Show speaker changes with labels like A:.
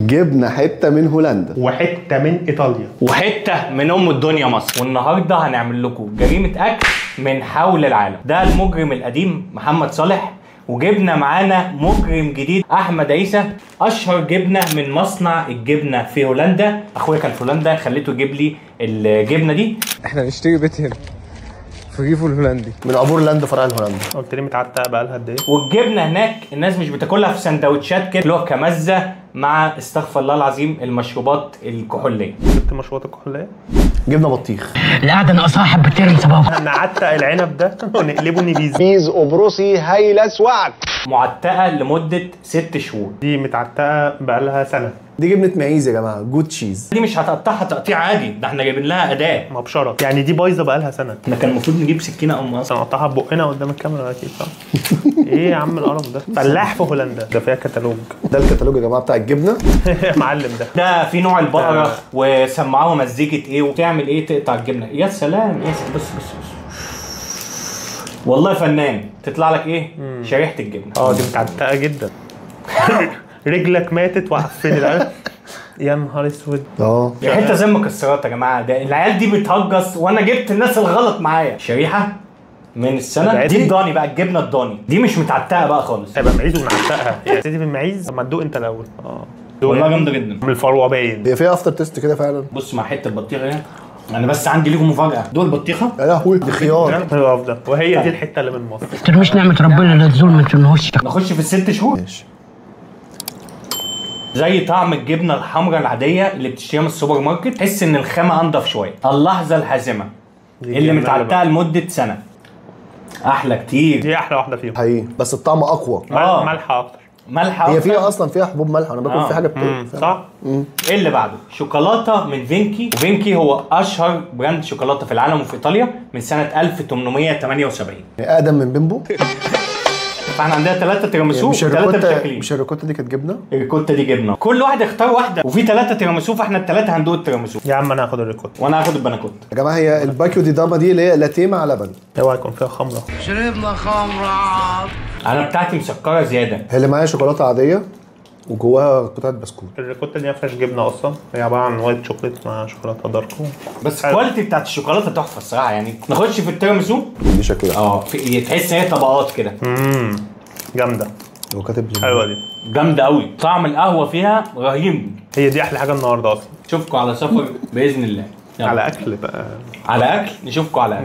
A: جبنا حته من هولندا
B: وحته من ايطاليا
C: وحته من ام الدنيا مصر. والنهارده هنعمل لكم جريمه اكل من حول العالم. ده المجرم القديم محمد صالح، وجبنا معانا مجرم جديد احمد عيسى، اشهر جبنه من مصنع الجبنه في هولندا. اخويا كان في هولندا، خليته يجيب لي الجبنه دي.
D: احنا نشتري بيت هنا في ريفو الهولندي
A: من عبور لاند فرع الهولندا.
B: قلت لي متعتقه بقى لها قد ايه؟
C: والجبنه هناك الناس مش بتاكلها في سندوتشات كده اللي هو كمزه مع استغفر الله العظيم المشروبات الكحوليه.
B: جبت مشروبات الكحوليه؟
A: جبنا بطيخ.
E: القعده ناقصاها حبتين صباح.
B: نعتق العنب ده ونقلبه نبيذ.
D: بيز قبرصي هايله سوعك.
C: معتقه لمده 6 شهور.
B: دي متعتقه بقى لها سنه.
A: دي جبنه معيز يا جماعه، جود تشيز.
C: دي مش هتقطعها تقطيع عادي، ده احنا جايبين لها اداه
B: مبشره، يعني دي بايظه بقى لها سنه.
C: احنا كان المفروض نجيب سكينه او مقص.
B: هنقطعها ببقنا قدام الكاميرا اكيد صح؟ ايه يا عم القرف ده؟ فلاح في هولندا، ده فيها كتالوج.
A: ده الكتالوج يا جماعه بتاع الجبنه.
B: معلم
C: ده في نوع البقره وسمعوها مزيكه ايه وتعمل ايه، تقطع الجبنه. يا سلام يا سلام، بس والله فنان. تطلع لك ايه؟ شريحه الجبنه.
B: دي متعتقه جدا. رجلك ماتت وعفنت العيال. يا نهار اسود.
C: دي حته زي المكسرات يا جماعه. ده العيال دي بتهجص وانا جبت الناس الغلط معايا. شريحه من السنه دي الضاني بقى، الجبنه الضاني دي مش متعتقه بقى خالص.
B: هيبقى معيز ونعتقها يا سيدي. في المعيز اما تدوق انت الاول.
C: والله جامده جدا.
B: من الفروه باين.
A: هي فيها افتر تيست كده فعلا.
C: بص مع حته البطيخه هنا. انا بس عندي ليكم مفاجاه، دول بطيخه.
A: يا لهوي دي خيار.
B: القرف ده، وهي دي الحته اللي من مصر.
E: ترميش نعمه ربنا لا تزول من تنهوش.
C: نخش في ال6 شهور.
A: ماشي.
C: زي طعم الجبنه الحمراء العاديه اللي بتشتريها من السوبر ماركت، تحس ان الخامه انضف شويه. اللحظه الحازمه اللي متعتقه لمده سنه احلى كتير.
B: دي احلى واحده فيهم
A: حقيقي، بس الطعم اقوى.
B: مالحه اكتر.
C: مالحه
A: هي
C: أكتر.
A: فيها اصلا فيها حبوب ملح، انا باكل في حاجه
B: صح.
C: ايه اللي بعده؟ شوكولاته من فينكي. وفينكي هو اشهر براند شوكولاته في العالم وفي ايطاليا من سنه 1878.
A: اقدم من بيمبو.
C: فاحنا عندنا 3 تيراميسو
A: مش
C: و3
A: الريكوتا،
C: مشكلين.
A: مش الريكوتا دي كانت جبنه؟
C: الريكوتا دي جبنه، كل واحد اختار واحده، وفي 3 تيراميسو، فاحنا ال3 هندوق التيراميسو.
B: يا عم انا هاخد الريكوت.
C: وانا هاخد البناكوت.
A: يا جماعه هي الباكيو دي داما دي اللي هي لاتيه مع لبن.
B: اوعى يكون فيها خمره.
E: شربنا خمره.
C: انا بتاعتي مسكره زياده.
A: هي اللي معايا شوكولاته عاديه وجواها قطعه بسكوت.
B: الريكوتا دي ما فيهاش جبنه اصلا، هي عباره عن وايت شوكليت مع شوكولاته دارك.
C: بس الكواليتي بتاعت الشوكولاته تحفه الصراحه. يعني نخش في التيراميسو.
A: دي شكلها
C: تحس ان هي طبقات كده.
B: جامده.
A: هو كاتب
B: حلوه دي.
C: جامده قوي. طعم القهوه فيها رهيب.
B: هي دي احلى حاجه النهارده اصلا.
C: نشوفكم على سفر باذن الله.
B: على اكل بقى.
C: على اكل. نشوفكم على اكل.